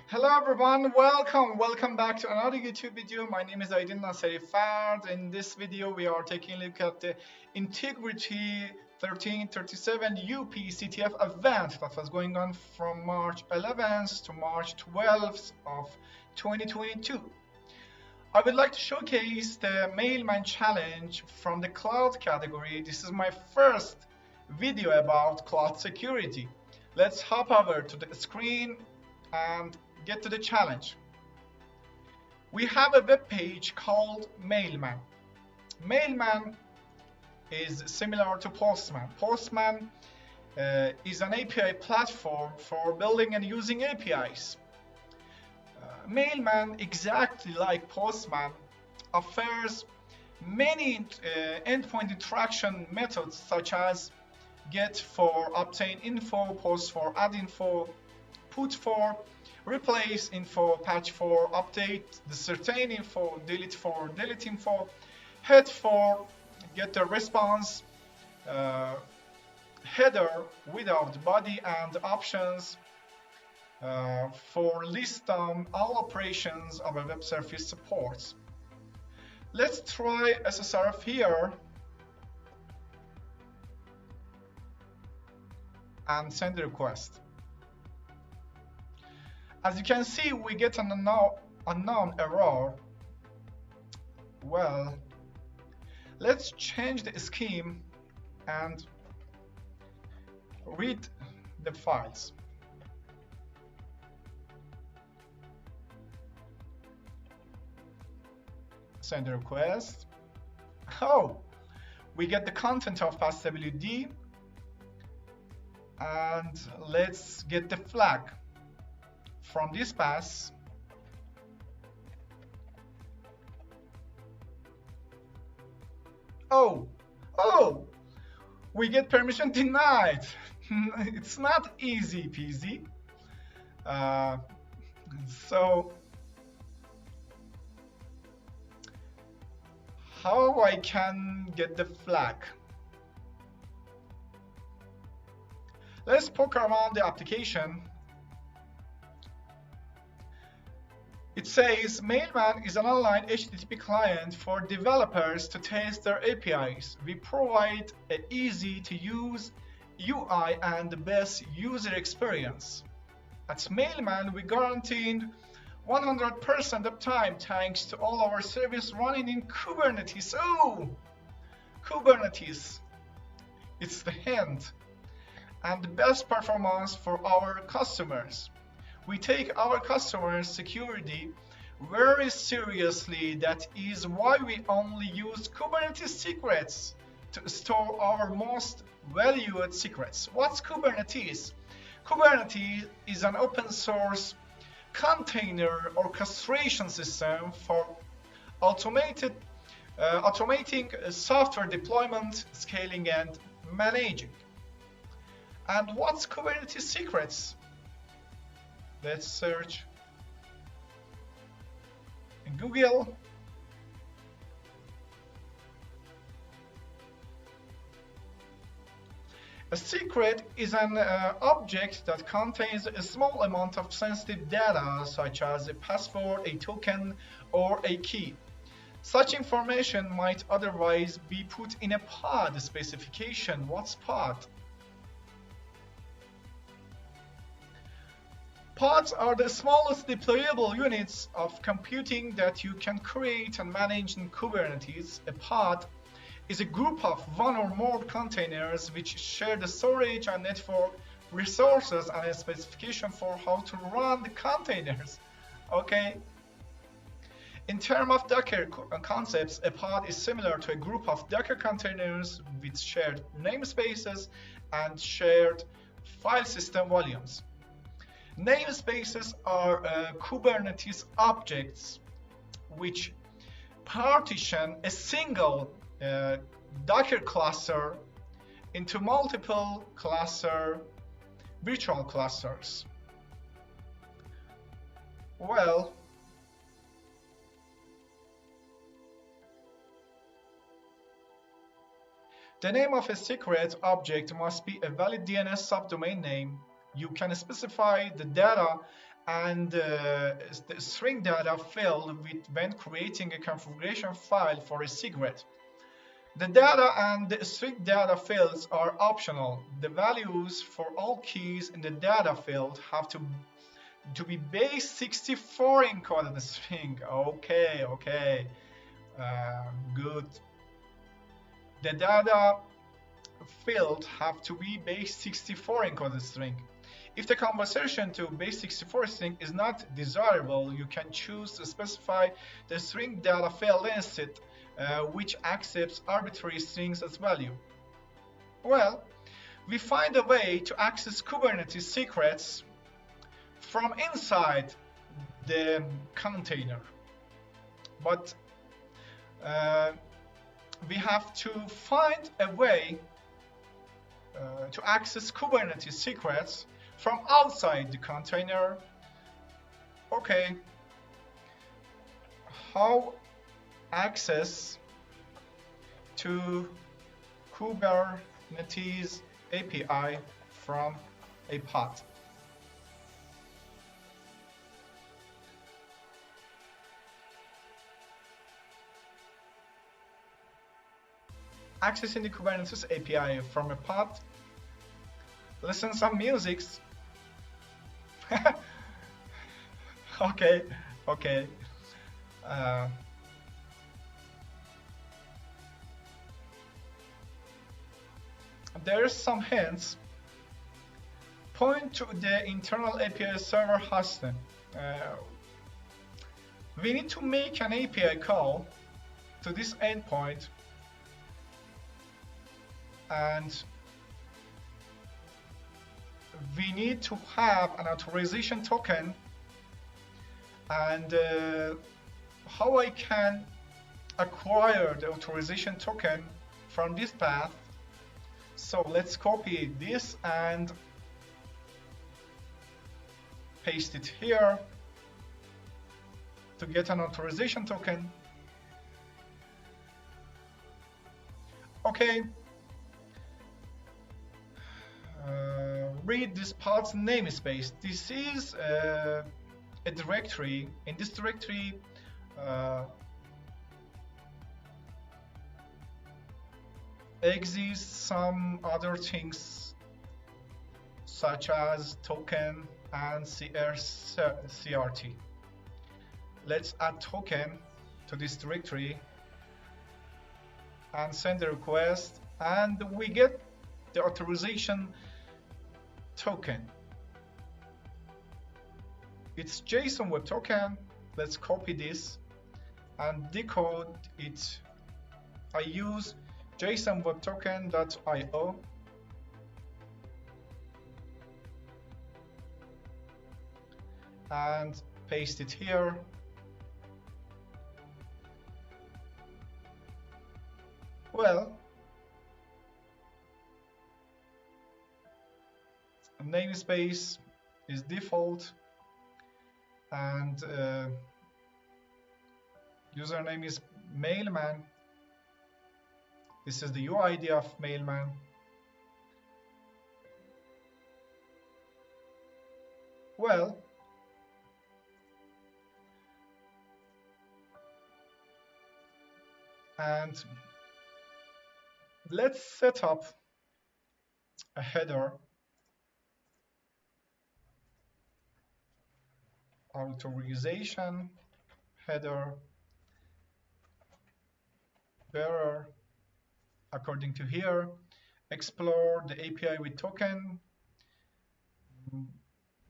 Hello everyone, welcome back to another YouTube video. My name is Aydin Naseri Fard. In this video we are taking a look at the Integrity 1337 UP-CTF event that was going on from March 11th to March 12th of 2022. I would like to showcase the Mailman challenge from the cloud category. This is my first video about cloud security. Let's hop over to the screen and get to the challenge. We have a web page called Mailman. Mailman is similar to Postman. Postman is an API platform for building and using APIs. Mailman, exactly like Postman, offers many endpoint interaction methods such as get for obtain info, post for add info, put for replace info, patch for update the certain info, delete for delete info, head for get the response, header without body, and options for list all operations of a web service supports. Let's try SSRF here and send the request. As you can see, we get an unknown error. Well, let's change the scheme and read the files. Send a request. Oh, we get the content of passwd, and let's get the flag from this pass. Oh, we get permission denied. It's not easy peasy. So how I can get the flag? Let's poke around the application. It says Mailman is an online HTTP client for developers to test their APIs. We provide an easy-to-use UI and the best user experience. At Mailman, we guaranteed 100% uptime thanks to all our service running in Kubernetes. Oh, Kubernetes. It's the hint. And the best performance for our customers. We take our customers' security very seriously. That is why we only use Kubernetes secrets to store our most valued secrets. What's Kubernetes? Kubernetes is an open source container orchestration system for automating software deployment, scaling, and managing. And what's Kubernetes secrets? Let's search in Google. A secret is an object that contains a small amount of sensitive data, such as a password, a token, or a key. Such information might otherwise be put in a pod specification. What's pod? Pods are the smallest deployable units of computing that you can create and manage in Kubernetes. A pod is a group of one or more containers which share the storage and network resources and a specification for how to run the containers. Okay. In terms of Docker concepts, a pod is similar to a group of Docker containers with shared namespaces and shared file system volumes. Namespaces are Kubernetes objects which partition a single Docker cluster into multiple virtual clusters. Well, the name of a secret object must be a valid DNS subdomain name. You can specify the data and the string data field when creating a configuration file for a cigarette. The data and the string data fields are optional. The values for all keys in the data field have to be base 64 encoded string. Okay, okay, good. The data field have to be base 64 encoded string. If the conversion to base 64 string is not desirable, you can choose to specify the string data field instead, which accepts arbitrary strings as value. Well, we find a way to access Kubernetes secrets from inside the container. But we have to find a way to access Kubernetes secrets from outside the container. Okay, how access to Kubernetes API from a pod? Accessing the Kubernetes API from a pod. Listen some music. Okay, okay. There's some hints. Point to the internal API server hosting. We need to make an API call to this endpoint, and we need to have an authorization token. And how I can acquire the authorization token from this path? So let's copy this and paste it here to get an authorization token. Okay. Read this pod's namespace. This is a directory. In this directory, exist some other things such as token and CRT. Let's add token to this directory and send the request, and we get the authorization token. It's JSON Web Token. Let's copy this and decode it. I use JSONWebToken.io. and paste it here. Well, namespace is default, and username is Mailman. This is the UID of Mailman. Well, and let's set up a header, authorization header bearer according to here. Explore the API with token.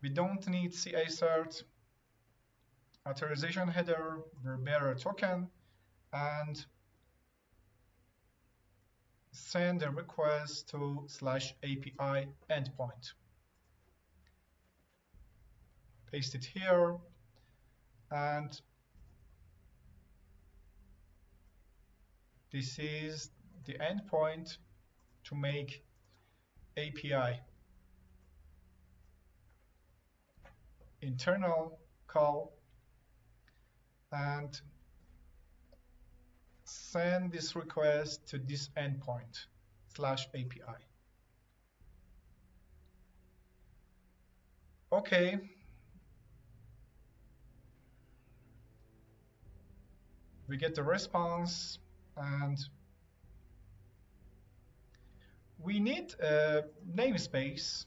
We don't need CA cert. Authorization header bearer token, and send a request to /API endpoint. Paste it here, and this is the endpoint to make API. Internal call, and send this request to this endpoint /API. Okay, we get the response, and we need a namespace.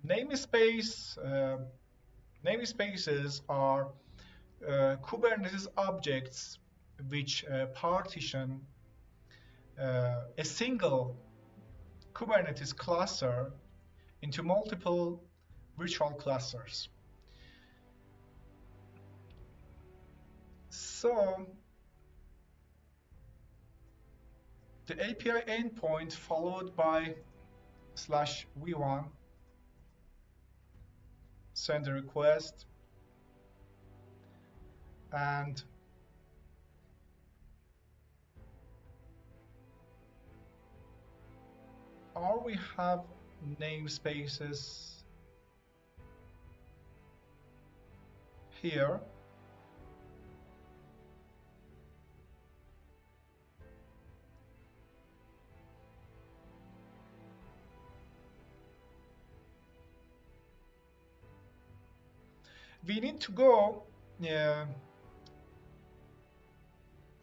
Namespace, namespaces are Kubernetes objects which partition a single Kubernetes cluster into multiple virtual clusters. So the API endpoint followed by /v1 send a request, and we have namespaces here. We need to go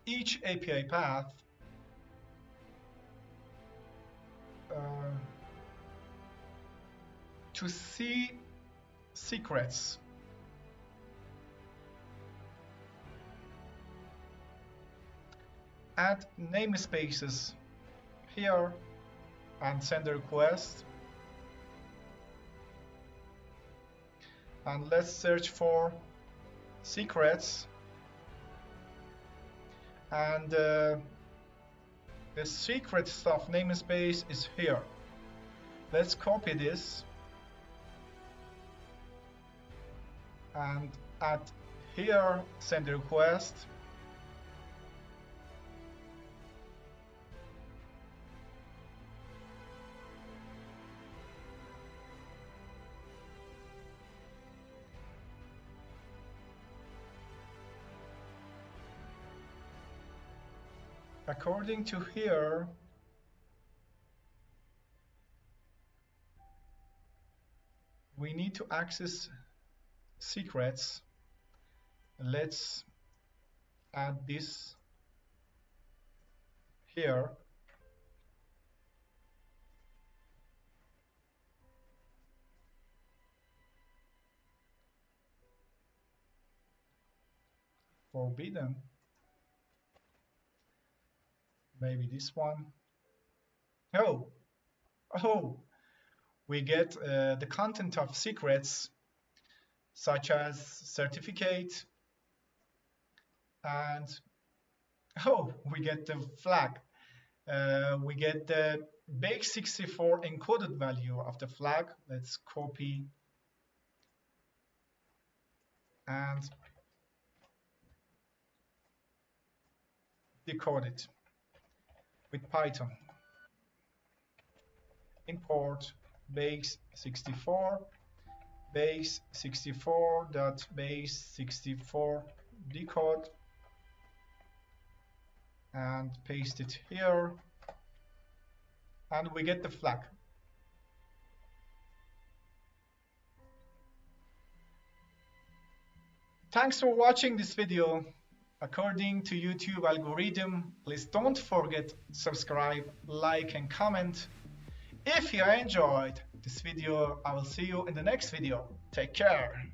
each API path to see secrets. Add namespaces here and send a request. And let's search for secrets. And the secret stuff namespace is here. Let's copy this and add here, send a request. According to here, we need to access secrets. Let's add this here. Forbidden. Maybe this one. Oh, we get the content of secrets such as certificate, and we get the flag. We get the base64 encoded value of the flag. Let's copy and decode it with Python. Import base64 base64.base64 decode and paste it here, and we get the flag. Thanks for watching this video. According to YouTube algorithm, please don't forget subscribe, like and comment. If you enjoyed this video, I will see you in the next video. Take care.